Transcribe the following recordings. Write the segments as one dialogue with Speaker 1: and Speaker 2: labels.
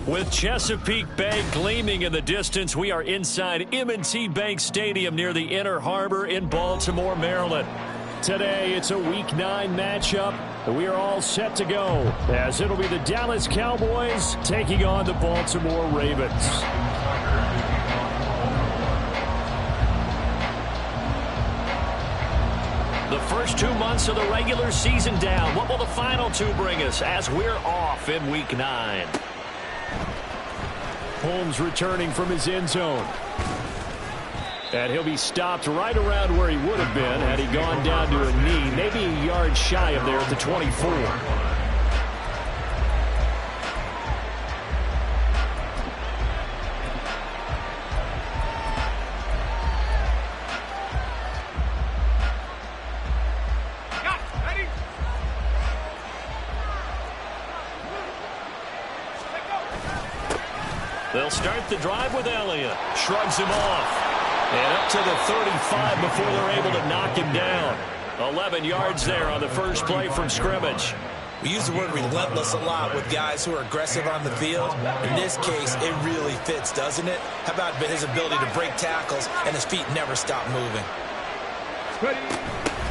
Speaker 1: With Chesapeake Bay gleaming in the distance, we are inside M&T Bank Stadium near the Inner Harbor in Baltimore, Maryland. Today, it's a Week 9 matchup. We are all set to go, as it'll be the Dallas Cowboys taking on the Baltimore Ravens. The first 2 months of the regular season down. What will the final two bring us as we're off in Week 9? Holmes returning from his end zone. And he'll be stopped right around where he would have been had he gone down to a knee, maybe a yard shy of there at the 24. They'll start the drive with Elliott. Shrugs him off. And up to the 35 before they're able to knock him down. 11 yards there on the first play from scrimmage.
Speaker 2: We use the word relentless a lot with guys who are aggressive on the field. In this case, it really fits, doesn't it? How about his ability to break tackles and his feet never stop moving?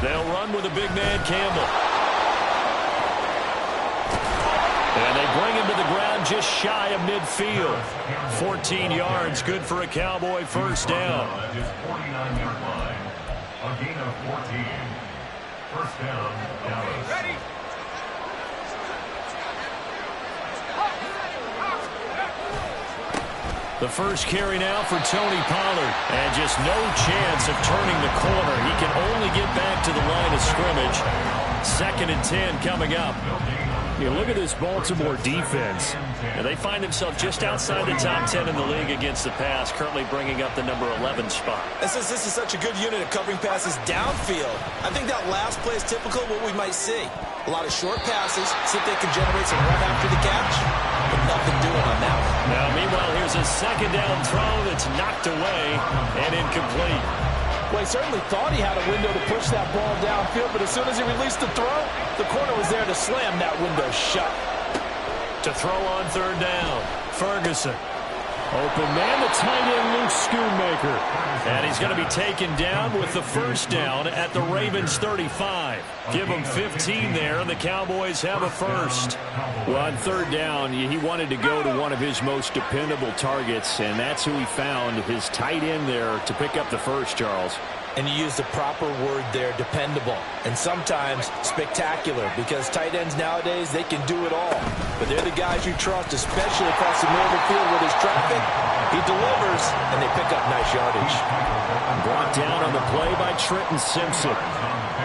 Speaker 1: They'll run with a big man, Campbell. And they bring him to the ground just shy of midfield. 14 yards, good for a Cowboy first down.
Speaker 3: First down, Dallas. Ready.
Speaker 1: The first carry now for Tony Pollard. And just no chance of turning the corner. He can only get back to the line of scrimmage. 2nd and 10 coming up. You look at this Baltimore defense, and they find themselves just outside the top 10 in the league against the pass, currently bringing up the number 11 spot.
Speaker 2: And since this is such a good unit of covering passes downfield, I think that last play is typical of what we might see. A lot of short passes, see if they can generate some run after the catch, but nothing doing on that one.
Speaker 1: Now, meanwhile, here's a 2nd down throw that's knocked away and incomplete.
Speaker 4: Well, he certainly thought he had a window to push that ball downfield, but as soon as he released the throw, the corner was there to slam that window shut.
Speaker 1: To throw on 3rd down, Ferguson. Open man, the tight end, Luke Schoonmaker. And he's going to be taken down with the first down at the Ravens 35. Give him 15 there, and the Cowboys have a first. Well, on 3rd down, he wanted to go to one of his most dependable targets, and that's who he found, his tight end there, to pick up the first, Charles.
Speaker 2: And you use the proper word there, dependable. And sometimes spectacular, because tight ends nowadays, they can do it all. But they're the guys you trust, especially across the middle of the field with his traffic. He delivers, and they pick up nice yardage.
Speaker 1: Brought down on the play by Trenton Simpson.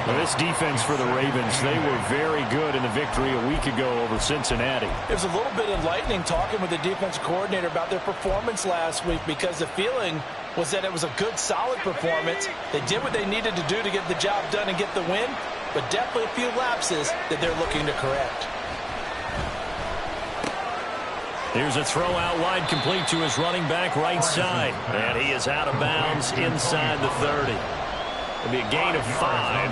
Speaker 1: Now, this defense for the Ravens, they were very good in the victory a week ago over Cincinnati.
Speaker 4: It was a little bit enlightening talking with the defensive coordinator about their performance last week, because the feeling was that it was a good, solid performance. They did what they needed to do to get the job done and get the win, but definitely a few lapses that they're looking to correct.
Speaker 1: Here's a throw out wide, complete to his running back right side. And he is out of bounds inside the 30. It'll be a gain of 5.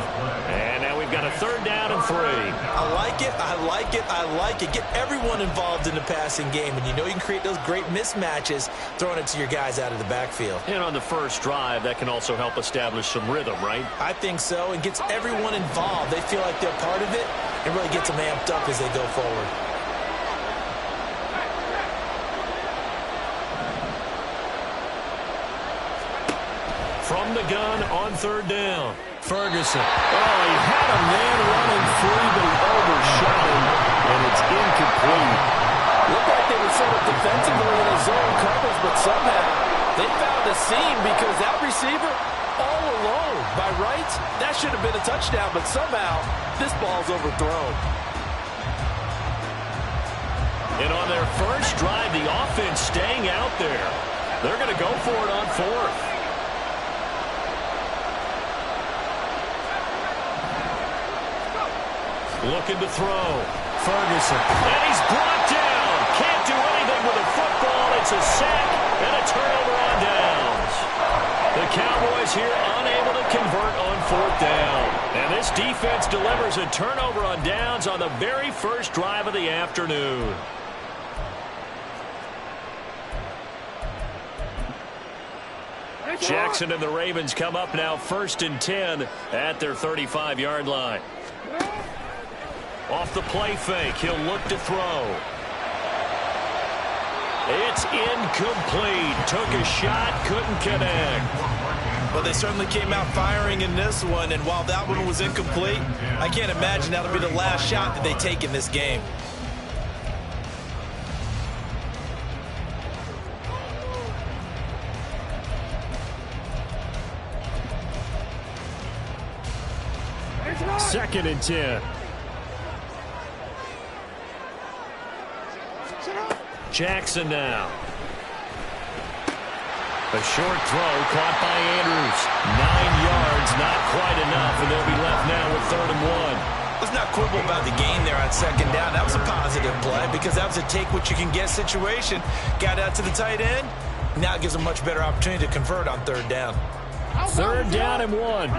Speaker 1: And now we've got a 3rd down and 3.
Speaker 2: I like it, I like it, I like it. Get everyone involved in the passing game, and you know you can create those great mismatches throwing it to your guys out of the backfield.
Speaker 1: And on the first drive, that can also help establish some rhythm, right?
Speaker 2: I think so, and gets everyone involved. They feel like they're part of it, and really gets them amped up as they go forward.
Speaker 1: From the gun on 3rd down, Ferguson. Oh, he had a man running free, but he overshot him, and it's incomplete.
Speaker 4: Looked like they were set up defensively in his zone coverage, but somehow they found a seam because that receiver all alone. By rights, that should have been a touchdown, but somehow this ball's overthrown.
Speaker 1: And on their first drive, the offense staying out there. They're going to go for it on 4th. Looking to throw. Ferguson. And he's brought down. Can't do anything with a football. It's a sack and a turnover on downs. The Cowboys here unable to convert on fourth down. And this defense delivers a turnover on downs on the very first drive of the afternoon. Jackson and the Ravens come up now 1st and 10 at their 35-yard line. Off the play fake, he'll look to throw. It's incomplete. Took a shot, couldn't connect.
Speaker 4: Well, they certainly came out firing in this one, and while that one was incomplete, I can't imagine that'll be the last shot that they take in this game.
Speaker 1: Second and 10. Jackson now. A short throw caught by Andrews. 9 yards, not quite enough, and they'll be left now with 3rd and 1.
Speaker 4: Let's not quibble about the gain there on 2nd down. That was a positive play because that was a take-what-you-can-get situation. Got out to the tight end. Now it gives a much better opportunity to convert on 3rd down.
Speaker 1: 3rd down and 1.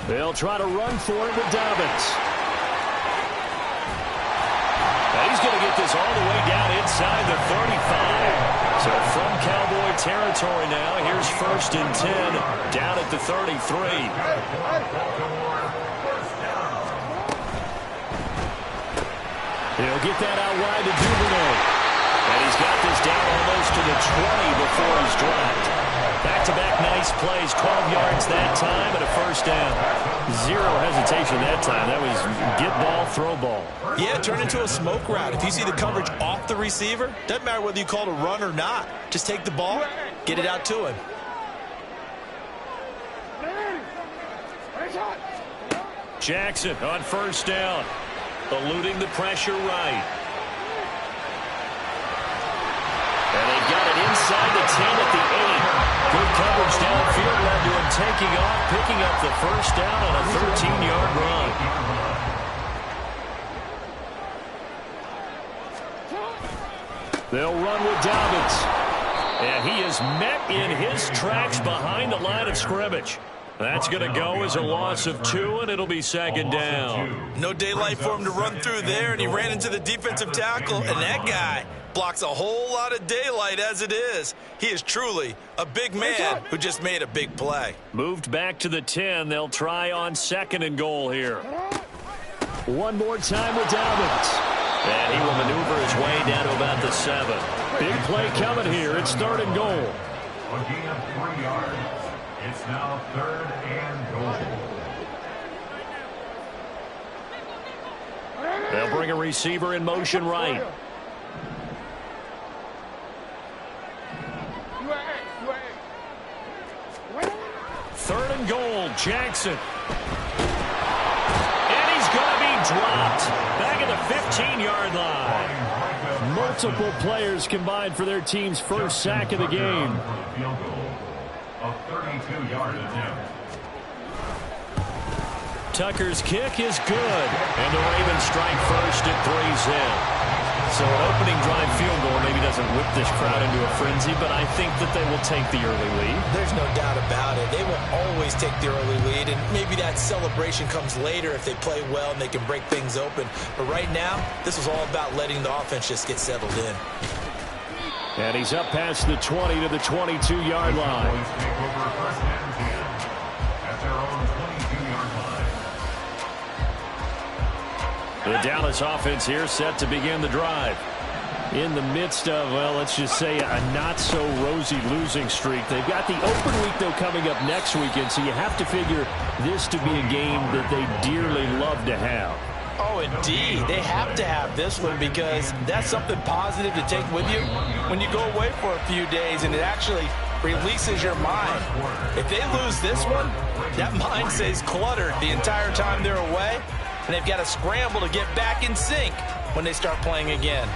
Speaker 1: They'll try to run for it with Dobbins. He's going to get this all the way down inside the 35. So from Cowboy territory now, here's 1st and 10 down at the 33. He'll get that out wide to Duvernay. And he's got this down almost to the 20 before he's dropped. Back-to-back nice plays, 12 yards that time and a 1st down. Zero hesitation that time. That was get ball, throw ball.
Speaker 4: Yeah, turn into a smoke route. If you see the coverage off the receiver, doesn't matter whether you call it a run or not. Just take the ball, get it out to him.
Speaker 1: Jackson on 1st down, eluding the pressure right. And they've got it inside the 10 at the 8. Good coverage downfield led to him taking off, picking up the 1st down on a 13-yard run. They'll run with Dobbins. And he is met in his tracks behind the line of scrimmage. That's going to go as a loss of 2, and it'll be 2nd down.
Speaker 4: No daylight for him to run through there, and he ran into the defensive tackle, and that guy blocks a whole lot of daylight as it is. He is truly a big man who just made a big play.
Speaker 1: Moved back to the 10. They'll try on 2nd and goal here. One more time with Dobbins. And he will maneuver his way down to about the 7. Big play coming here. It's 3rd and goal.
Speaker 3: A gain of 3 yards. It's now 3rd and goal.
Speaker 1: They'll bring a receiver in motion right. Third and goal, Jackson. And he's going to be dropped back at the 15-yard line. Multiple players combined for their team's first sack of the game.
Speaker 3: Field goal of 32-yard attempt.
Speaker 1: Tucker's kick is good, and the Ravens strike first at 3's in. So an opening drive field goal maybe doesn't whip this crowd into a frenzy, but I think that they will take the early lead.
Speaker 4: There's no doubt about it. They will always take the early lead, and maybe that celebration comes later if they play well and they can break things open. But right now, this is all about letting the offense just get settled in.
Speaker 1: And he's up past the 20 to the 22-yard line.
Speaker 3: Boys take over 1st and 10 at their own 22-yard line.
Speaker 1: The Dallas offense here set to begin the drive. In the midst of, well, let's just say a not-so-rosy losing streak. They've got the open week, though, coming up next weekend, so you have to figure this to be a game that they dearly love to have.
Speaker 4: Oh, indeed. They have to have this one because that's something positive to take with you when you go away for a few days, and it actually releases your mind. If they lose this one, that mind stays cluttered the entire time they're away, and they've got to scramble to get back in sync when they start playing again.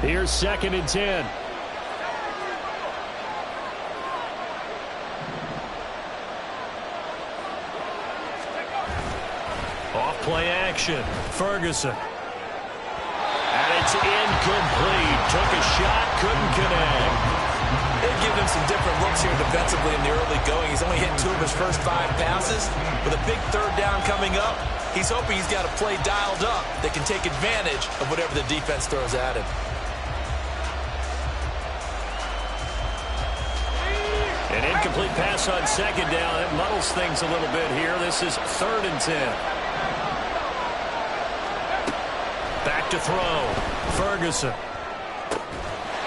Speaker 1: Here's 2nd and 10. action. Ferguson. And it's incomplete. Took a shot, couldn't connect.
Speaker 2: They've given him some different looks here defensively in the early going. He's only hit 2 of his first 5 passes. With a big third down coming up, he's hoping he's got a play dialed up that can take advantage of whatever the defense throws at him.
Speaker 1: An incomplete pass on second down. It muddles things a little bit here. This is 3rd and 10. Back to throw. Ferguson.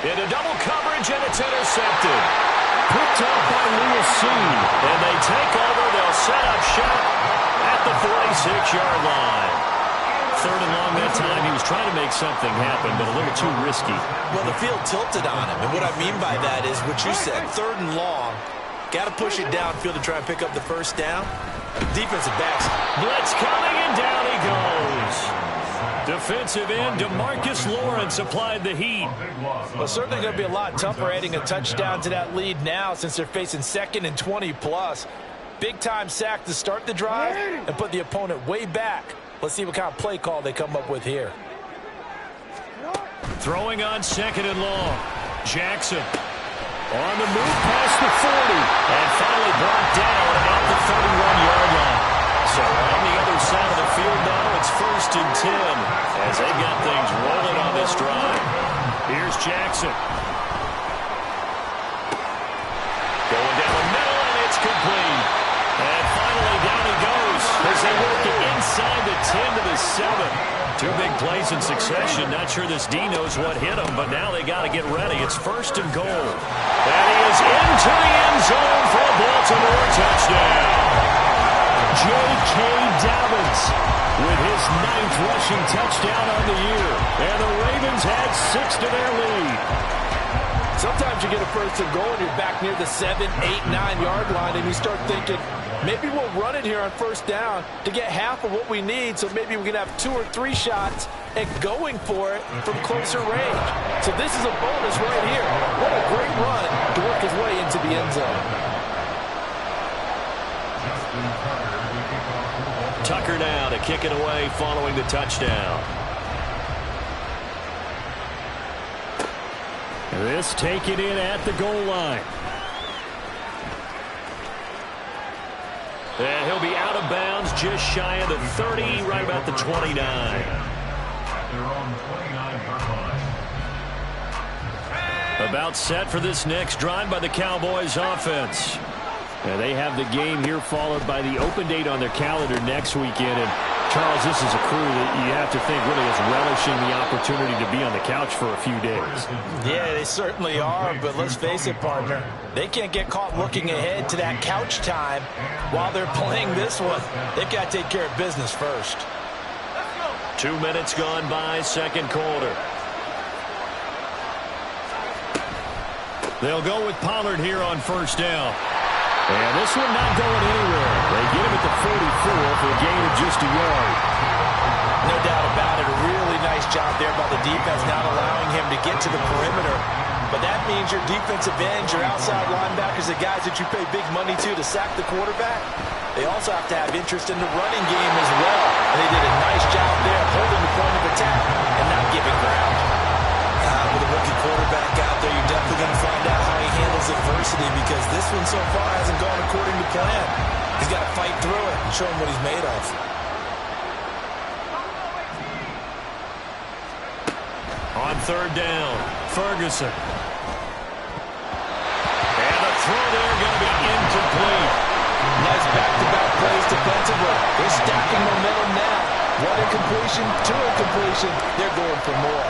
Speaker 1: Into double coverage, and it's intercepted. Picked up by Lewis Seen. And they take over. They'll set up shop at the 46-yard line. 3rd and long that time. He was trying to make something happen, but a little too risky.
Speaker 2: Well, the field tilted on him. And what I mean by that is what you said. 3rd and long. Got to push it downfield to try and pick up the first down. Defensive backs.
Speaker 1: Blitz coming, and down he goes. Defensive end DeMarcus Lawrence applied the heat.
Speaker 4: Well, certainly going to be a lot tougher adding a touchdown to that lead now since they're facing 2nd and 20+. Big-time sack to start the drive and put the opponent way back. Let's see what kind of play call they come up with here.
Speaker 1: Throwing on 2nd and long. Jackson on the move past the 40 and finally brought down at the 31-yard line. So on the other side of the field now, it's 1st and 10 as they got things rolling on this drive. Here's Jackson. Going down the middle, and it's complete. And finally down he goes as they work it inside the 10 to the 7. 2 big plays in succession. Not sure this D knows what hit him, but now they got to get ready. It's 1st and goal. And he is into the end zone for a Baltimore touchdown. J.K. Dobbins with his 9th rushing touchdown on the year. And the Ravens had 6 to their lead.
Speaker 4: Sometimes you get a 1st and goal and you're back near the 7, 8, 9-yard line, and you start thinking, maybe we'll run it here on 1st down to get half of what we need, so maybe we can have 2 or 3 shots and going for it from closer range. So this is a bonus right here. What a great run to work his way into the end zone.
Speaker 1: Tucker now to kick it away following the touchdown. This taken in at the goal line. And he'll be out of bounds just shy of the 30, right about the 29. About set for this next drive by the Cowboys offense. And they have the game here followed by the open date on their calendar next weekend. And Charles, this is a crew that you have to think really is relishing the opportunity to be on the couch for a few days.
Speaker 4: Yeah, they certainly are, but let's face it, partner. They can't get caught looking ahead to that couch time while they're playing this one. They've got to take care of business first.
Speaker 1: 2 minutes gone by, 2nd quarter. They'll go with Pollard here on 1st down. And this one not going anywhere. They get him at the 44 for a gain of just a yard.
Speaker 4: No doubt about it. A really nice job there by the defense, not allowing him to get to the perimeter. But that means your defensive ends, your outside linebackers, the guys that you pay big money to sack the quarterback, they also have to have interest in the running game as well. And they did a nice job there holding the point of attack and not giving ground.
Speaker 2: With a rookie quarterback out there, you're definitely going to find out how he handles adversity, because this one so far hasn't gone according to plan. He's got to fight through it and show him what he's made of.
Speaker 1: On 3rd down, Ferguson. And the throw there going to be incomplete.
Speaker 4: Nice back-to-back plays defensively. They're stacking momentum now. 1 incompletion, 2 incompletion. They're going for more.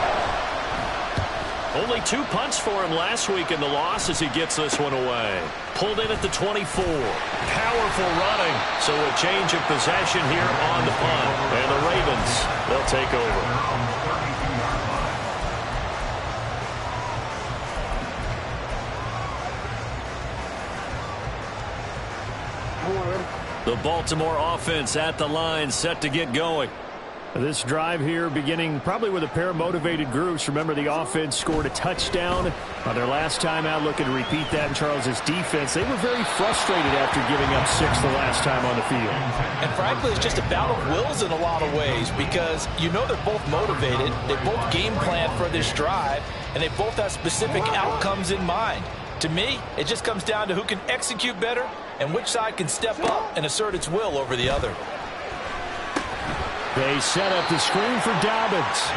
Speaker 1: Only 2 punts for him last week in the loss as he gets this one away. Pulled in at the 24. Powerful running. So a change of possession here on the punt. And the Ravens, they'll take over. The Baltimore offense at the line, set to get going. This drive here beginning probably with a pair of motivated groups. Remember, the offense scored a touchdown on their last time out, looking to repeat that in Charles's defense. They were very frustrated after giving up 6 the last time on the field.
Speaker 4: And frankly, it's just a battle of wills in a lot of ways because you know they're both motivated. They both game plan for this drive, and they both have specific outcomes in mind. To me, it just comes down to who can execute better and which side can step up and assert its will over the other.
Speaker 1: They set up the screen for Dobbins.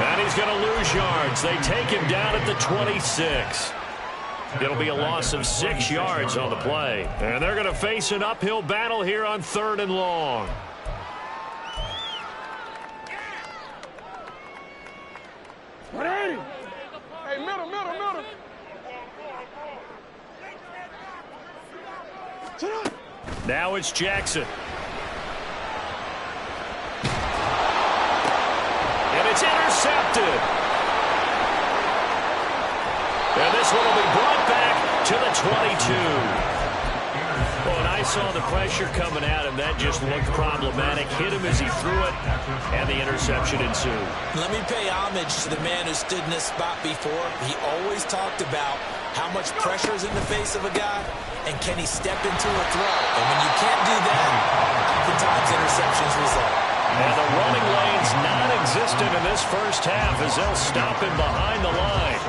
Speaker 1: And he's going to lose yards. They take him down at the 26. It'll be a loss of 6 yards on the play. And they're going to face an uphill battle here on 3rd and long.
Speaker 5: Hey, middle.
Speaker 1: Now it's Jackson. And it's intercepted. And this one will be brought back to the 22. Well, and I saw the pressure coming at him. That just looked problematic. Hit him as he threw it, and the interception ensued.
Speaker 2: Let me pay homage to the man who stood in this spot before. He always talked about how much pressure is in the face of a guy, and can he step into a throw. And when you can't do that, oftentimes interceptions result.
Speaker 1: And the running lane's non-existent in this first half as they'll stop him behind the line.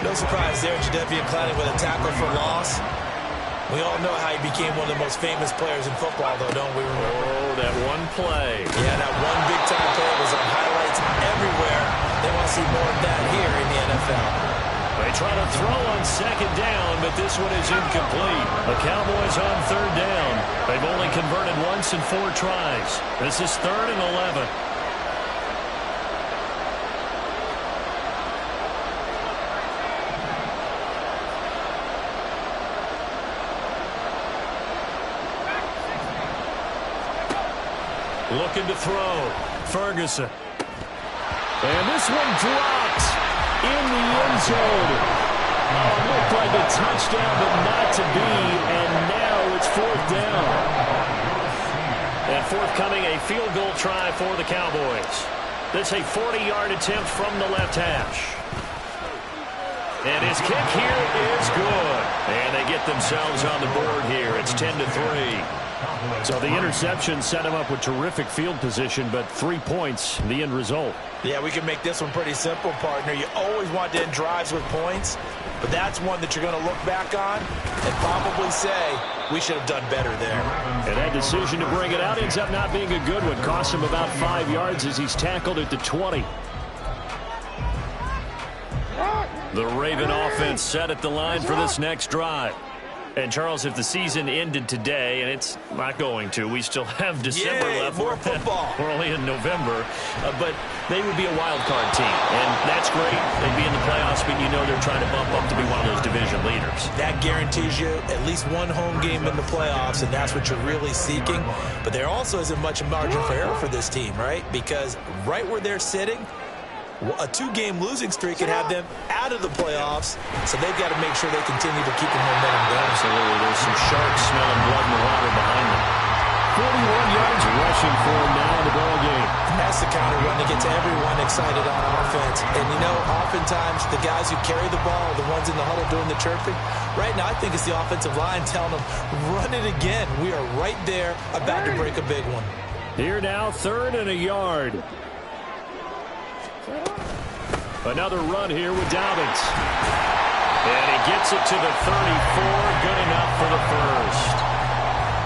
Speaker 2: No surprise there, Jadeveon Clowney with a tackle for loss. We all know how he became one of the most famous players in football, though, don't we?
Speaker 1: Oh, that one play.
Speaker 2: Yeah, that one big-time play was on highlights everywhere. They want to see more of that here in the NFL.
Speaker 1: They try to throw on 2nd down, but this one is incomplete. The Cowboys on 3rd down. They've only converted once in 4 tries. This is 3rd and 11. Looking to throw. Ferguson. And this one dropped in the end zone. Oh, it looked like a touchdown, but not to be. And now it's 4th down. And forthcoming, a field goal try for the Cowboys. This a 40-yard attempt from the left hash. And his kick here is good. And they get themselves on the board here. It's 10-3. So the interception set him up with terrific field position, but 3 points, the end result.
Speaker 4: Yeah, we can make this one pretty simple, partner. You always want to end drives with points, but that's one that you're going to look back on and probably say, we should have done better there.
Speaker 1: And that decision to bring it out ends up not being a good one. Costs him about 5 yards as he's tackled at the 20. The Raven offense set at the line for this next drive. And, Charles, if the season ended today, and it's not going to, we still have December left.
Speaker 2: More football.
Speaker 1: We're only in November. But they would be a wild card team. And that's great. They'd be in the playoffs, but you know they're trying to bump up to be one of those division leaders.
Speaker 2: That guarantees you at least one home game in the playoffs, and that's what you're really seeking. But there also isn't much margin for error for this team, right? Because right where they're sitting, a 2-game losing streak could have them out of the playoffs, so they've got to make sure they continue to keep the momentum going.
Speaker 1: Absolutely. There's some sharks smelling blood in the water behind them. 41 yards rushing for him now in the ball game.
Speaker 2: That's the kind of run that gets everyone excited on offense. And, you know, oftentimes the guys who carry the ball are the ones in the huddle doing the chirping. Right now, I think it's the offensive line telling them, run it again. We are right there about to break a big one.
Speaker 1: Here now, 3rd and a yard. Another run here with Dobbins. And he gets it to the 34. Good enough for the first.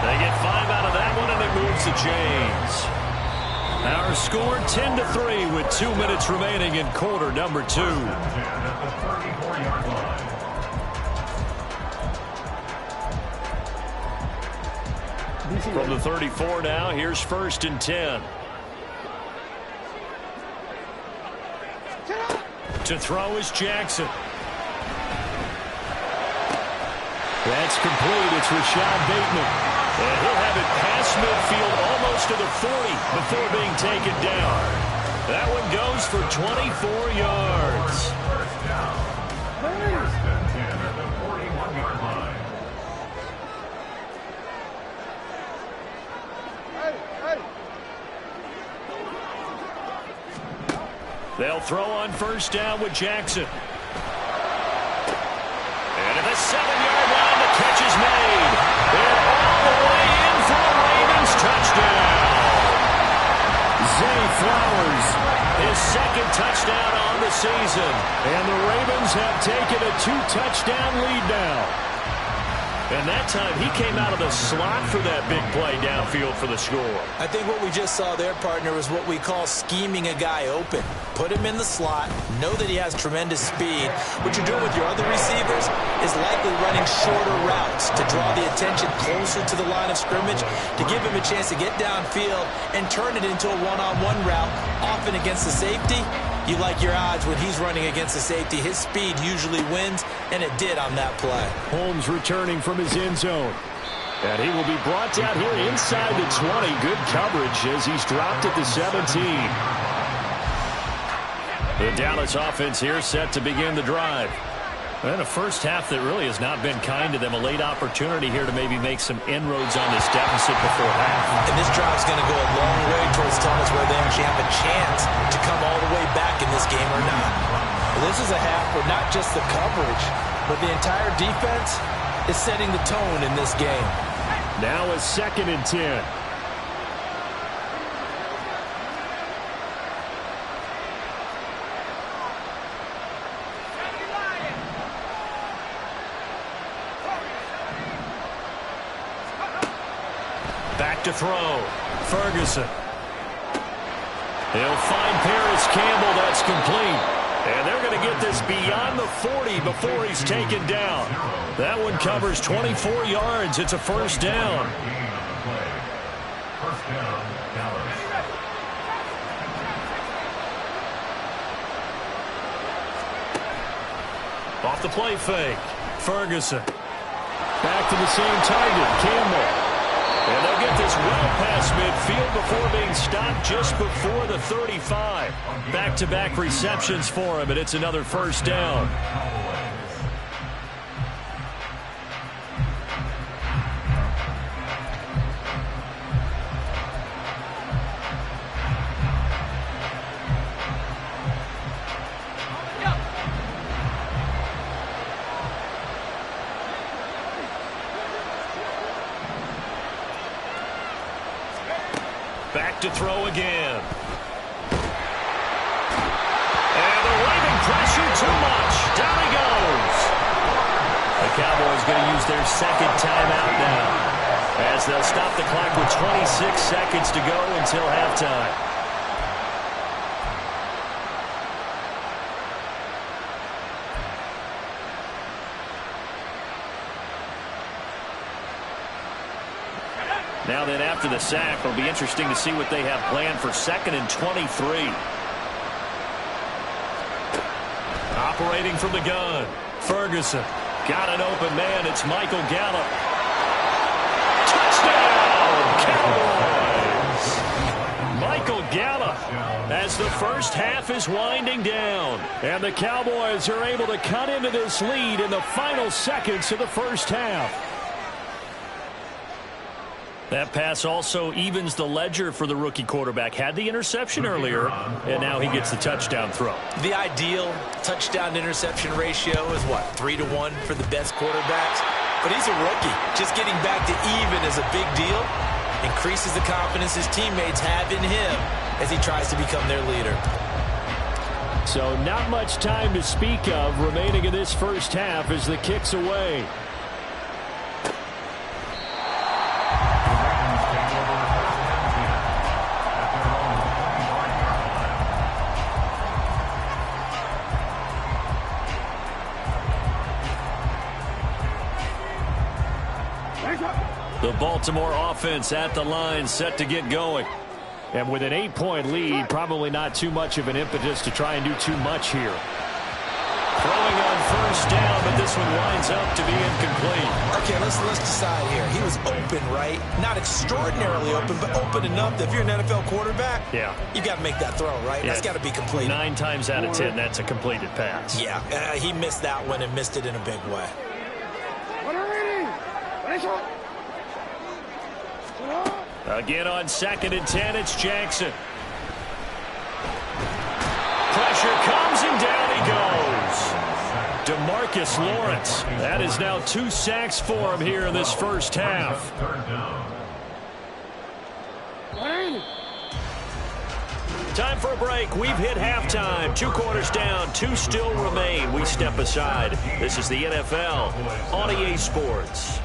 Speaker 1: They get 5 out of that one, and it moves the chains. Our score 10-3 with 2 minutes remaining in quarter number 2. From the 34 now, here's 1st and 10. To throw is Jackson. That's complete. It's Rashad Bateman. And he'll have it past midfield almost to the 40 before being taken down. That one goes for 24 yards.
Speaker 3: First down. First and 10 at the 41-yard line.
Speaker 1: They'll throw on first down with Jackson. And at the 7-yard line, the catch is made. And all the way in for the Ravens touchdown. Zay Flowers, his second touchdown on the season. And the Ravens have taken a 2-touchdown lead now. And that time, he came out of the slot for that big play downfield for the score.
Speaker 2: I think what we just saw there, partner, is what we call scheming a guy open. Put him in the slot, know that he has tremendous speed. What you're doing with your other receivers is likely running shorter routes to draw the attention closer to the line of scrimmage, to give him a chance to get downfield and turn it into a one-on-one route, often against the safety. You like your odds when he's running against the safety. His speed usually wins, and it did on that play.
Speaker 1: Holmes returning from his end zone. And he will be brought down here inside the 20. Good coverage as he's dropped at the 17. The Dallas offense here set to begin the drive. And a first half that really has not been kind to them. A late opportunity here to maybe make some inroads on this deficit before half.
Speaker 2: And this drive's going to go a long way towards telling us whether they actually have a chance to come all the way back in this game or not. Well, this is a half where not just the coverage, but the entire defense is setting the tone in this game.
Speaker 1: Now a 2nd and 10. Back to throw. Ferguson. He'll find Paris Campbell. That's complete. And they're going to get this beyond the 40 before he's taken down. That one covers 24 yards. It's a first down.
Speaker 3: First down, Dallas.
Speaker 1: Off the play fake. Ferguson. Back to the same target. Campbell. And they'll get this well past midfield before being stopped just before the 35. Back-to-back receptions for him, and it's another first down. Back to throw again. And they're waving pressure too much. Down he goes. The Cowboys going to use their second timeout now, as they'll stop the clock with 26 seconds to go until halftime. Now then, after the sack, it'll be interesting to see what they have planned for 2nd and 23. Operating from the gun. Ferguson. Got an open man. It's Michael Gallup. Touchdown, Cowboys! Michael Gallup, as the first half is winding down. And the Cowboys are able to cut into this lead in the final seconds of the first half. That pass also evens the ledger for the rookie quarterback. Had the interception earlier, and now he gets the touchdown throw.
Speaker 2: The ideal touchdown-interception ratio is, what, 3-to-1 for the best quarterbacks? But he's a rookie. Just getting back to even is a big deal. Increases the confidence his teammates have in him as he tries to become their leader.
Speaker 1: So not much time to speak of remaining in this first half as the kick's away. The Baltimore offense at the line, set to get going. And with an 8-point lead, probably not too much of an impetus to try and do too much here. Throwing on first down, but this one winds up to be incomplete.
Speaker 2: Okay, let's decide here. He was open, right? Not extraordinarily open, but open enough that if you're an NFL quarterback,
Speaker 1: yeah,
Speaker 2: you got to make that throw, right?
Speaker 1: Yeah.
Speaker 2: That's got to be complete.
Speaker 1: 9 times out of 10, that's a completed pass.
Speaker 2: Yeah, he missed that one and missed it in a big way.
Speaker 1: Again on 2nd and 10, it's Jackson. Pressure pressure comes, and down he goes. DeMarcus Lawrence. That is now 2 sacks for him here in this first half. Time for a break. We've hit halftime. 2 quarters down. 2 still remain. We step aside. This is the NFL on EA Sports.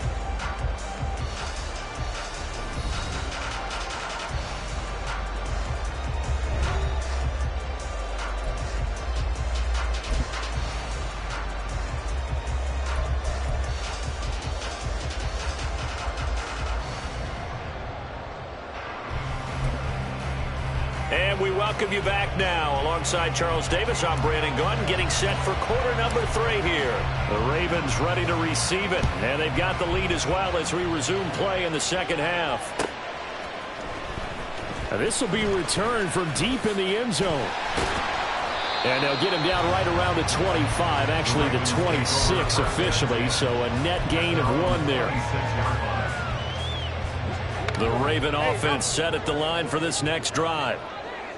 Speaker 1: And we welcome you back now. Alongside Charles Davis, I'm Brandon Gunn, getting set for quarter number 3 here. The Ravens ready to receive it, and they've got the lead as well as we resume play in the second half. Now this will be returned from deep in the end zone. And they'll get him down right around the 25, actually the 26 officially, so a net gain of 1 there. The Raven offense set at the line for this next drive.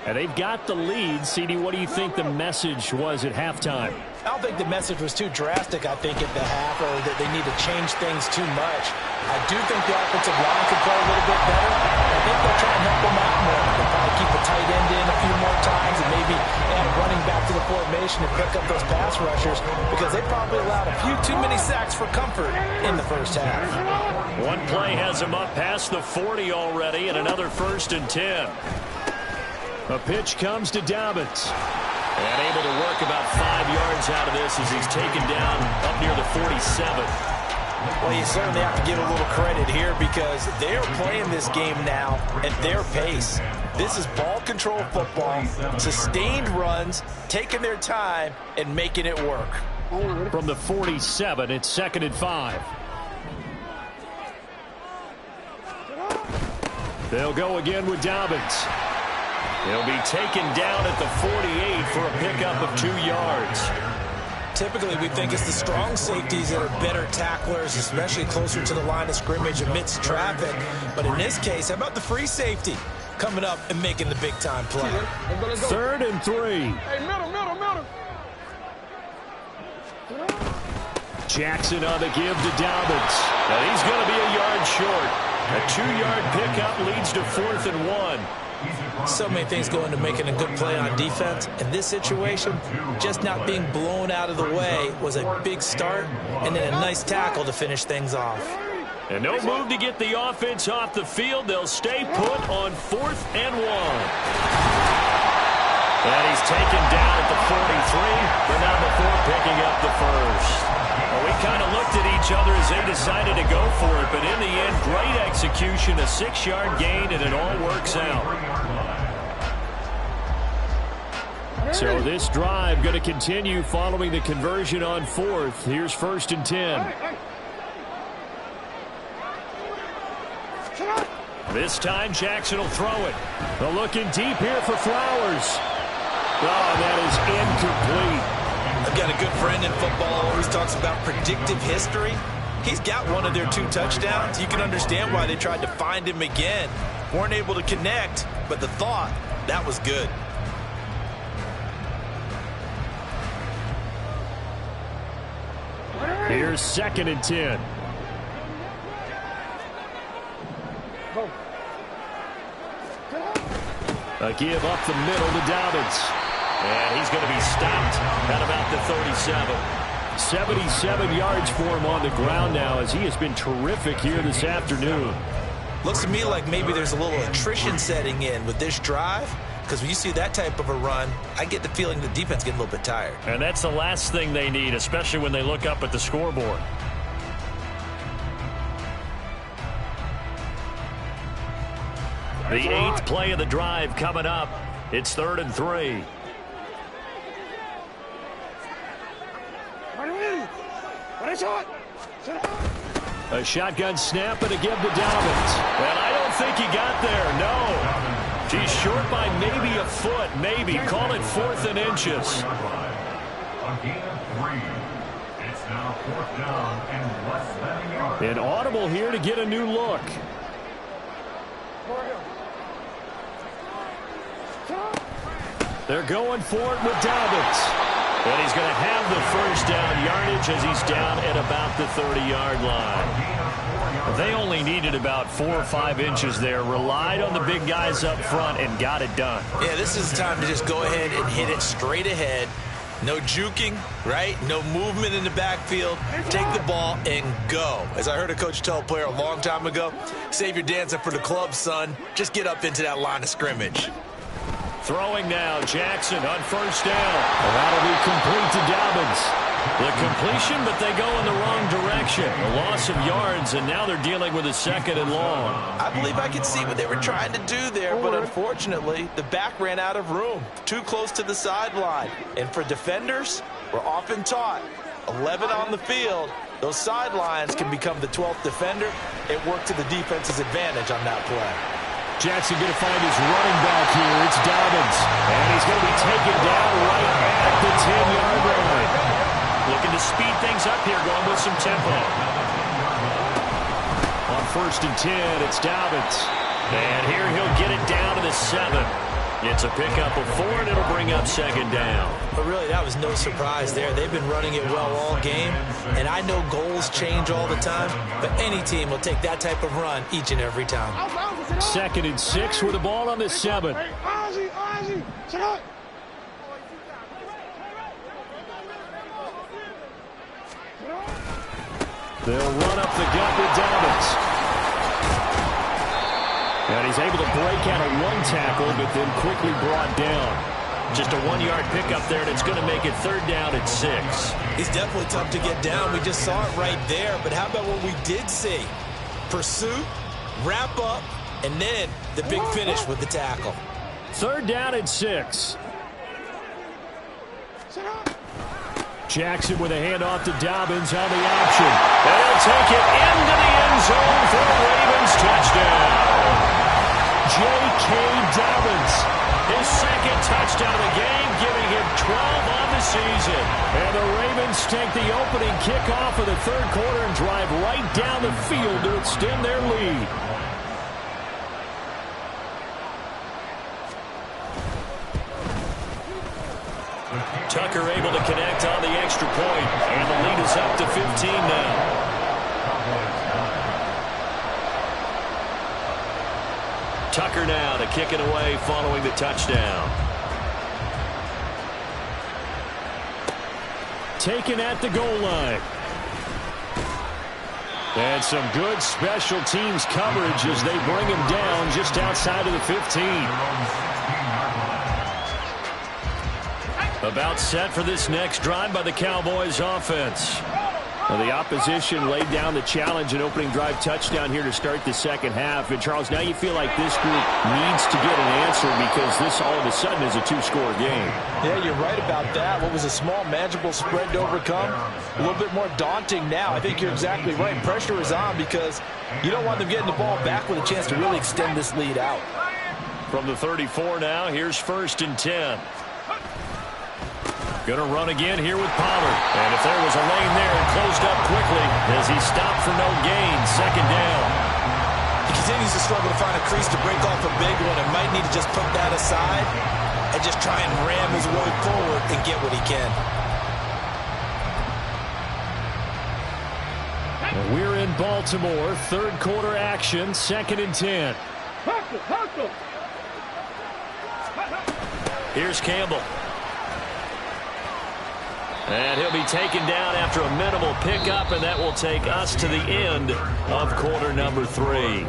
Speaker 1: And they've got the lead. CD, what do you think the message was at halftime?
Speaker 4: I don't think the message was too drastic, I think, at the half, or that they need to change things too much. I do think the offensive line could play a little bit better. I think they'll try and help them out more. They'll probably keep the tight end in a few more times and maybe add running back to the formation and pick up those pass rushers, because they probably allowed a few too many sacks for comfort in the first half.
Speaker 1: One play has him up past the 40 already, and another 1st and 10. A pitch comes to Dobbins. And able to work about 5 yards out of this as he's taken down up near the 47.
Speaker 4: Well, you certainly have to give a little credit here, because they're playing this game now at their pace. This is ball control football, sustained runs, taking their time, and making it work.
Speaker 1: From the 47, it's 2nd and 5. They'll go again with Dobbins. He'll be taken down at the 48 for a pickup of 2 yards.
Speaker 4: Typically, we think it's the strong safeties that are better tacklers, especially closer to the line of scrimmage amidst traffic. But in this case, how about the free safety coming up and making the big-time play?
Speaker 1: 3rd and 3.
Speaker 5: Hey, middle.
Speaker 1: Jackson on the give to Dobbins. And he's going to be a yard short. A 2-yard pickup leads to 4th and 1.
Speaker 4: So many things go into making a good play on defense. In this situation, just not being blown out of the way was a big start, and then a nice tackle to finish things off.
Speaker 1: And no move to get the offense off the field. They'll stay put on 4th and 1. And he's taken down at the 43, but not before picking up the first. Well, we kind of looked at each other as they decided to go for it, but in the end, great execution, a 6-yard gain, and it all works out. So this drive going to continue following the conversion on 4th. Here's 1st and 10. This time, Jackson will throw it. They're looking deep here for Flowers. Oh, that is incomplete.
Speaker 4: I've got a good friend in football, always talks about predictive history. He's got one of their 2 touchdowns. You can understand why they tried to find him again. Weren't able to connect, but the thought, that was good.
Speaker 1: Here's 2nd and 10. A give up the middle to Dobbins. And he's going to be stopped at about the 37. 77 yards for him on the ground now, as he has been terrific here this afternoon.
Speaker 4: Looks to me like maybe there's a little attrition setting in with this drive, because when you see that type of a run, I get the feeling the defense getting a little bit tired.
Speaker 1: And that's the last thing they need, especially when they look up at the scoreboard. The 8th play of the drive coming up. It's 3rd and 3. A shotgun snap and a give to Dobbins. And I don't think he got there, no. He's short by maybe a foot, maybe. Call it 4th and inches.
Speaker 3: A gain of 3. It's now 4th down and less than a yard.
Speaker 1: An audible here to get a new look. They're going for it with Dobbins. And he's going to have the first down yardage as he's down at about the 30-yard line. They only needed about 4 or 5 inches there, relied on the big guys up front, and got it done.
Speaker 2: Yeah, this is time to just go ahead and hit it straight ahead. No juking, right? No movement in the backfield. Take the ball and go. As I heard a coach tell a player a long time ago, save your dancing for the club, son. Just get up into that line of scrimmage.
Speaker 1: Throwing now, Jackson on first down. And that'll be complete to Dobbins. The completion, but they go in the wrong direction. A loss of yards, and now they're dealing with a 2nd and long.
Speaker 4: I believe I could see what they were trying to do there, but unfortunately, the back ran out of room. Too close to the sideline. And for defenders, we're often taught, 11 on the field, those sidelines can become the 12th defender. It worked to the defense's advantage on that play.
Speaker 1: Jackson going to find his running back here. It's Dobbins. And he's going to be taken down right at the 10-yard line. Looking to speed things up here, going with some tempo. On 1st and 10, it's Dobbins. And here he'll get it down to the 7. It's a pickup of 4, and it'll bring up 2nd down.
Speaker 2: But really, that was no surprise there. They've been running it well all game, and I know goals change all the time, but any team will take that type of run each and every time.
Speaker 1: 2nd and 6 with the ball on the 7. They'll run up the gut with Dobbins. And he's able to break out of 1 tackle, but then quickly brought down. Just a 1-yard pickup there, and it's going to make it 3rd down and 6.
Speaker 2: He's definitely tough to get down. We just saw it right there. But how about what we did see? Pursuit, wrap up, and then the big finish with the tackle.
Speaker 1: 3rd down and 6. Jackson with a handoff to Dobbins on the option. And he'll take it into the end zone for a Ravens touchdown. J.K. Dobbins, his 2nd touchdown of the game, giving him 12 on the season. And the Ravens take the opening kickoff of the 3rd quarter and drive right down the field to extend their lead. Tucker able to connect on the extra point, and the lead is up to 15 now. Tucker now to kick it away following the touchdown. Taken at the goal line. And some good special teams coverage as they bring him down just outside of the 15. About set for this next drive by the Cowboys offense. Well, the opposition laid down the challenge and opening drive touchdown here to start the 2nd half. And, Charles, now you feel like this group needs to get an answer because this all of a sudden is a 2-score game.
Speaker 4: Yeah, you're right about that. What was a small, manageable spread to overcome, a little bit more daunting now. I think you're exactly right. Pressure is on because you don't want them getting the ball back with a chance to really extend this lead out.
Speaker 1: From the 34 now, here's 1st and 10. Going to run again here with Pollard. And if there was a lane there, it closed up quickly as he stopped for no gain. 2nd down.
Speaker 2: He continues to struggle to find a crease to break off a big one and might need to just put that aside and just try and ram his way forward and get what he can.
Speaker 1: And we're in Baltimore. 3rd quarter action. 2nd and 10. Here's Campbell. And he'll be taken down after a minimal pickup, and that will take us to the end of quarter number 3.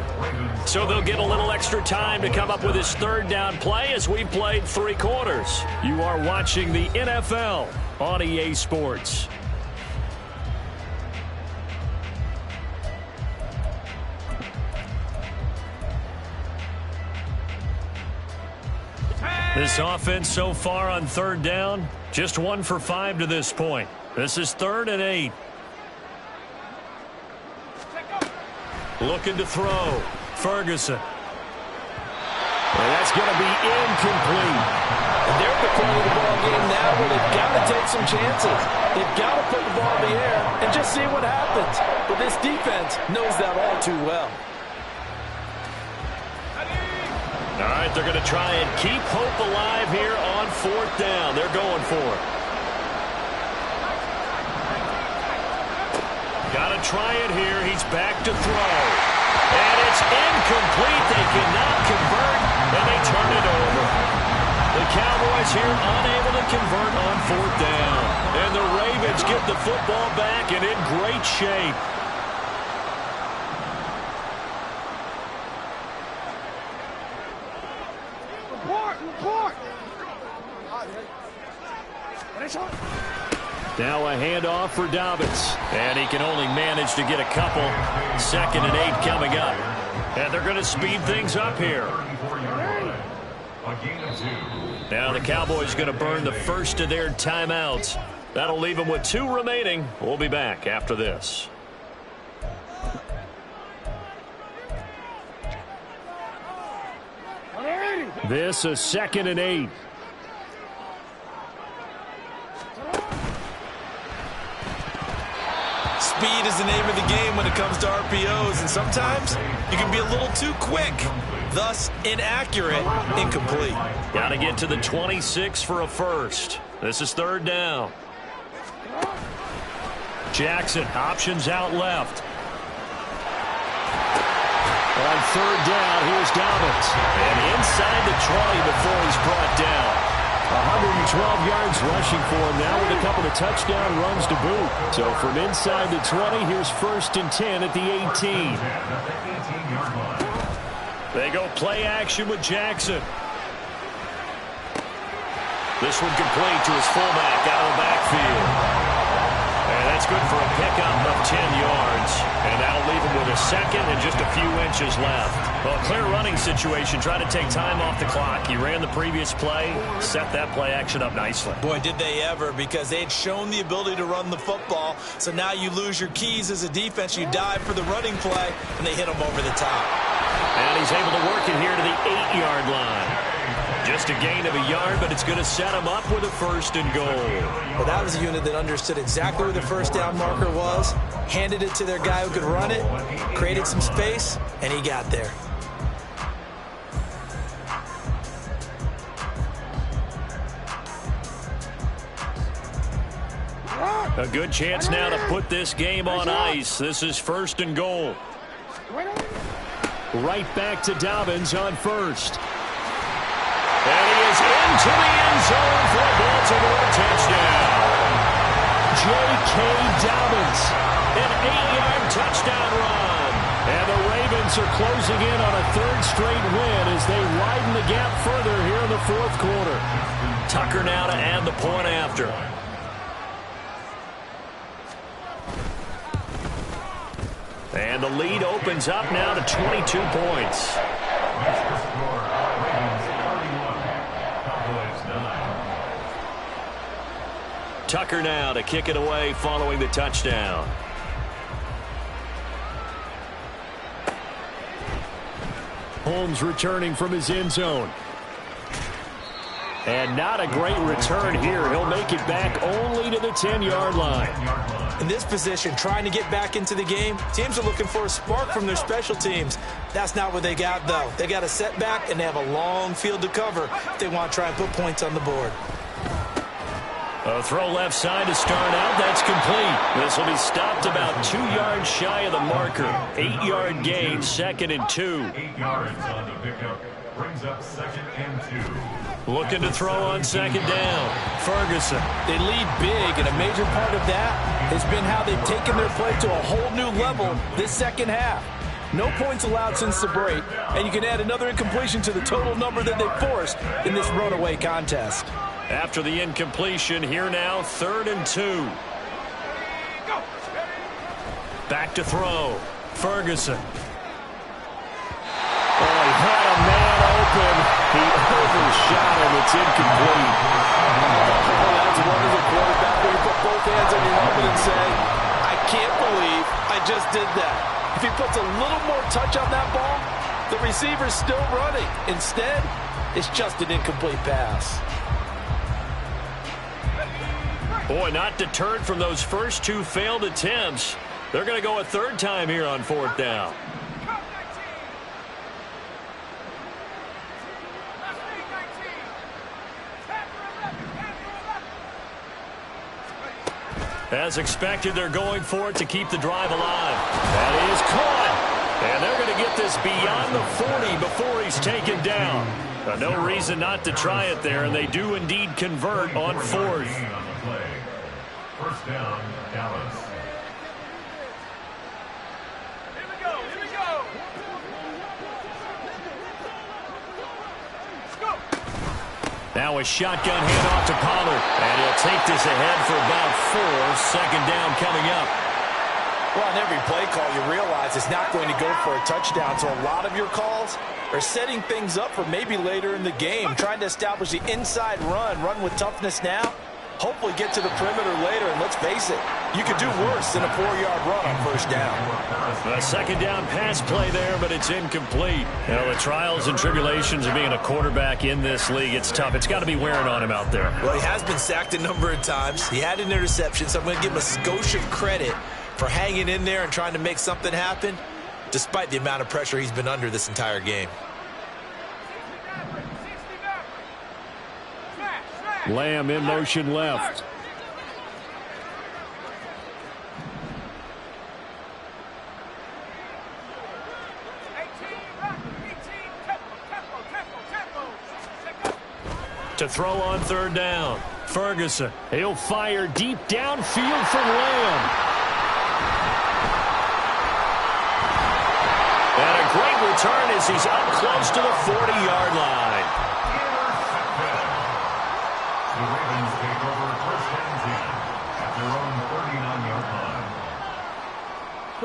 Speaker 1: So they'll get a little extra time to come up with his 3rd down play as we played 3 quarters. You are watching the NFL on EA Sports. This offense so far on 3rd down, just 1 for 5 to this point. This is 3rd and 8. Looking to throw. Ferguson. And that's going to be incomplete.
Speaker 4: And they're at the point of the ball game now where they've got to take some chances. They've got to put the ball in the air and just see what happens. But this defense knows that all too well.
Speaker 1: All right, they're going to try and keep hope alive here on 4th down. They're going for it. Got to try it here. He's back to throw. And it's incomplete. They cannot convert, and they turn it over. The Cowboys here unable to convert on 4th down. And the Ravens get the football back and in great shape. Now a handoff for Dobbins. And he can only manage to get a couple. 2nd and 8 coming up. And they're going to speed things up here. Now the Cowboys going to burn the first of their timeouts. That'll leave them with 2 remaining. We'll be back after this. This is 2nd and 8.
Speaker 4: Speed is the name of the game when it comes to RPOs, and sometimes you can be a little too quick, thus inaccurate, incomplete.
Speaker 1: Got to get to the 26 for a first. This is 3rd down. Jackson, options out left. On 3rd down, here's Dobbins. And inside the 20 before he's brought down. 112 yards rushing for him now with a couple of touchdown runs to boot. So from inside the 20, here's 1st and 10 at the 18. They go play action with Jackson. This one complete to his fullback out of the backfield. And that's good for a pickup of 10 yards. And that'll leave him with a 2nd and just a few inches left. Well, clear running situation, trying to take time off the clock. He ran the previous play, set that play action up nicely.
Speaker 4: Boy, did they ever, because they had shown the ability to run the football. So now you lose your keys as a defense. You dive for the running play, and they hit him over the top.
Speaker 1: And he's able to work it here to the 8-yard line. Just a gain of a yard, but it's going to set him up with a 1st and goal.
Speaker 4: Well, that was a unit that understood exactly where the 1st down marker was, handed it to their guy who could run it, created some space, and he got there.
Speaker 1: A good chance now to put this game on ice. This is 1st and goal. Right back to Dobbins on 1st. And he is into the end zone for a Baltimore touchdown. J.K. Dobbins, an 8-yard touchdown run. And the Ravens are closing in on a 3rd straight win as they widen the gap further here in the 4th quarter. Tucker now to add the point after. And the lead opens up now to 22 points. Tucker now to kick it away following the touchdown. Holmes returning from his end zone. And not a great return here. He'll make it back only to the 10-yard line.
Speaker 4: In this position, trying to get back into the game, teams are looking for a spark from their special teams. That's not what they got, though. They got a setback, and they have a long field to cover if they want to try and put points on the board.
Speaker 1: A throw left side to start out. That's complete. This will be stopped about 2 yards shy of the marker. 8-yard gain, 2nd and 2.
Speaker 3: 8 yards on the pickup. Brings up 2nd and 2.
Speaker 1: Looking to throw on 2nd down. Ferguson.
Speaker 4: They lead big, and a major part of that has been how they've taken their play to a whole new level this second half. No points allowed since the break, and you can add another incompletion to the total number that they forced in this runaway contest.
Speaker 1: After the incompletion, here now, 3rd and 2. Back to throw. Ferguson. Oh, he had a man open. He overshot him. It's incomplete.
Speaker 5: That's one as a quarterback where you put both hands on your helmet and say, I can't believe I just did that. If he puts a little more touch on that ball, the receiver's still running. Instead, it's just an incomplete pass.
Speaker 1: Boy, not deterred from those first 2 failed attempts. They're going to go a 3rd time here on 4th down. As expected, they're going for it to keep the drive alive. That is caught. And they're going to get this beyond the 40 before he's taken down. No reason not to try it there, and they do indeed convert on fourth.
Speaker 3: First down, Dallas.
Speaker 1: Now a shotgun handoff to Pollard. And he'll take this ahead for about 4. Second down coming up.
Speaker 4: Well, on every play call, you realize it's not going to go for a touchdown. So a lot of your calls are setting things up for maybe later in the game, trying to establish the inside run with toughness now. Hopefully get to the perimeter later, and let's face it, you could do worse than a 4-yard run on first down.
Speaker 1: A second down pass play there, but it's incomplete. You know, the trials and tribulations of being a quarterback in this league, it's tough. It's got to be wearing on him out there.
Speaker 2: Well, he has been sacked a number of times. He had an interception, so I'm going to give him a skosh of credit for hanging in there and trying to make something happen, despite the amount of pressure he's been under this entire game.
Speaker 1: Lamb in motion left. To throw on third down. Ferguson. He'll fire deep downfield from Lamb. And a great return as he's up close to the 40-yard line.
Speaker 3: The Ravens take over first and 10 at their own 39-yard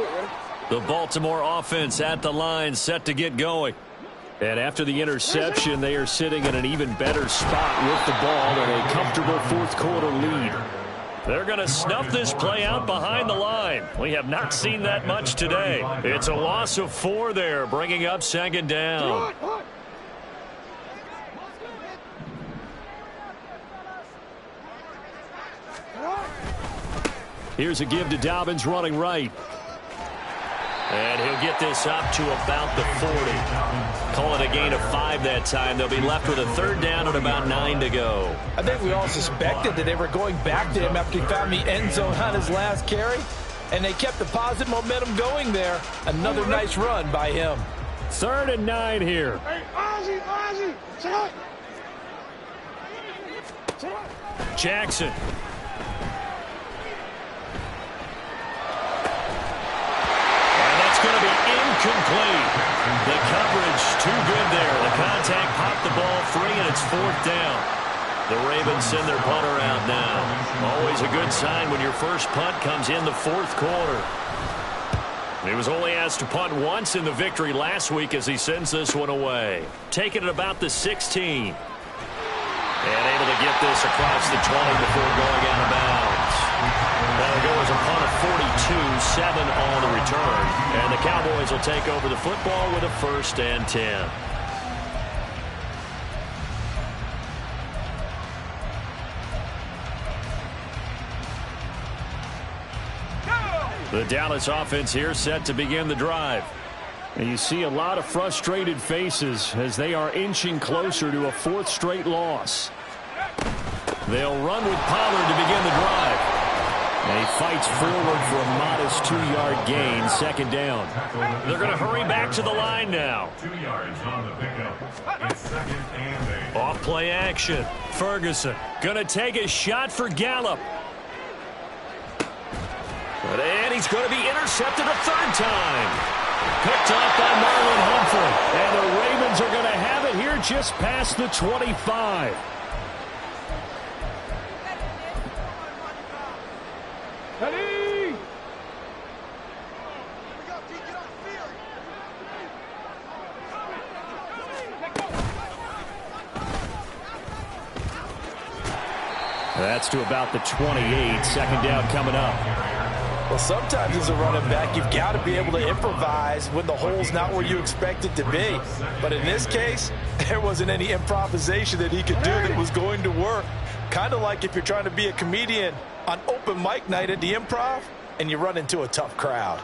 Speaker 3: line.
Speaker 1: The Baltimore offense at the line, set to get going. And after the interception, they are sitting in an even better spot with the ball and a comfortable fourth-quarter lead. They're going to snuff this play out behind the line. We have not seen that much today. It's a loss of 4 there, bringing up second down. Here's a give to Dobbins running right. And he'll get this up to about the 40. Call it a gain of 5 that time. They'll be left with a third down and about 9 to go.
Speaker 4: I think we all suspected that they were going back to him after he found the end zone on his last carry. And they kept the positive momentum going there. Another nice run by him.
Speaker 1: 3rd and 9 here. Jackson. Going to be incomplete. The coverage too good there. The contact popped the ball free, and it's 4th down. The Ravens send their punter out now. Always a good sign when your first punt comes in the 4th quarter. He was only asked to punt once in the victory last week as he sends this one away. Taking it about the 16. And able to get this across the 20 before going out of bounds. That'll go as a punt of 42, 7 on the return. And the Cowboys will take over the football with a 1st and 10. The Dallas offense here set to begin the drive. And you see a lot of frustrated faces as they are inching closer to a 4th straight loss. They'll run with Pollard to begin the drive. And he fights forward for a modest 2-yard gain, 2nd down. They're going to hurry back to the line now.
Speaker 3: 2 yards on the pickup. It's 2nd and 8.
Speaker 1: Off play action. Ferguson going to take a shot for Gallup. And he's going to be intercepted a 3rd time. Picked off by Marlon Humphrey. And the Ravens are going to have it here just past the 25. That's to about the 28. 2nd down coming up.
Speaker 4: Well, sometimes as a running back, you've got to be able to improvise when the hole's not where you expect it to be. But in this case, there wasn't any improvisation that he could do that was going to work. Kind of like if you're trying to be a comedian on open mic night at the Improv and you run into a tough crowd.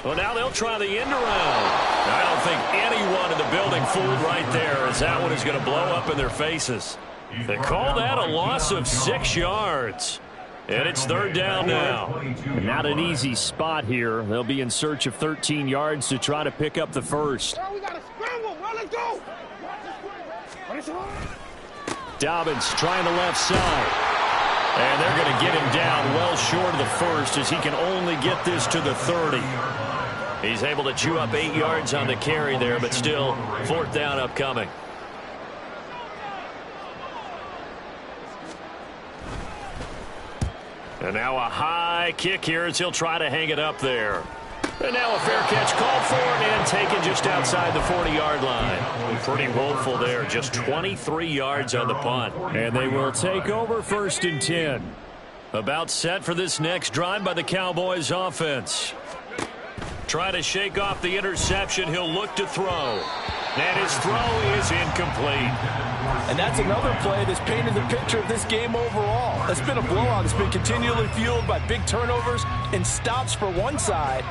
Speaker 1: Well, now they'll try the end around. I don't think anyone in the building fooled right there, as that one is going to blow up in their faces. They call that a loss of 6 yards. And it's third down now.
Speaker 6: Not an easy spot here. They'll be in search of 13 yards to try to pick up the first.
Speaker 1: Dobbins trying the left side. And they're going to get him down well short of the first, as he can only get this to the 30. He's able to chew up 8 yards on the carry there, but still fourth down upcoming. And now a high kick here as he'll try to hang it up there. And now a fair catch called for and taken just outside the 40-yard line. Pretty woeful there, just 23 yards on the punt.
Speaker 6: And they will take over 1st and 10.
Speaker 1: About set for this next drive by the Cowboys offense. Try to shake off the interception. He'll look to throw. And his throw is incomplete.
Speaker 4: And that's another play that's painted the picture of this game overall. It's been a blowout. It's been continually fueled by big turnovers and stops for one side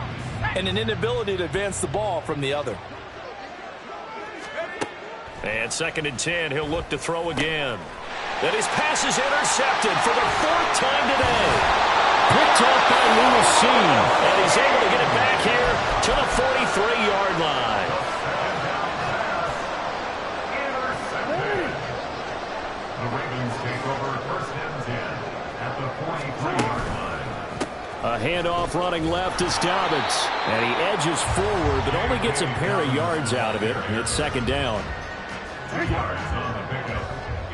Speaker 4: and an inability to advance the ball from the other.
Speaker 1: And 2nd and 10, he'll look to throw again. And his pass is intercepted for the 4th time today.
Speaker 6: Picked up by Lewis Cine.
Speaker 1: And he's able to get it back here to the 43-yard line.
Speaker 3: The Ravens take over 1st and 10 at the 43-yard line.
Speaker 6: A handoff running left is Dobbins. And he edges forward, but only gets a pair of yards out of it. It's 2nd down.
Speaker 3: 2 yards on the pickup.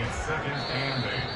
Speaker 3: It's 2nd and 8.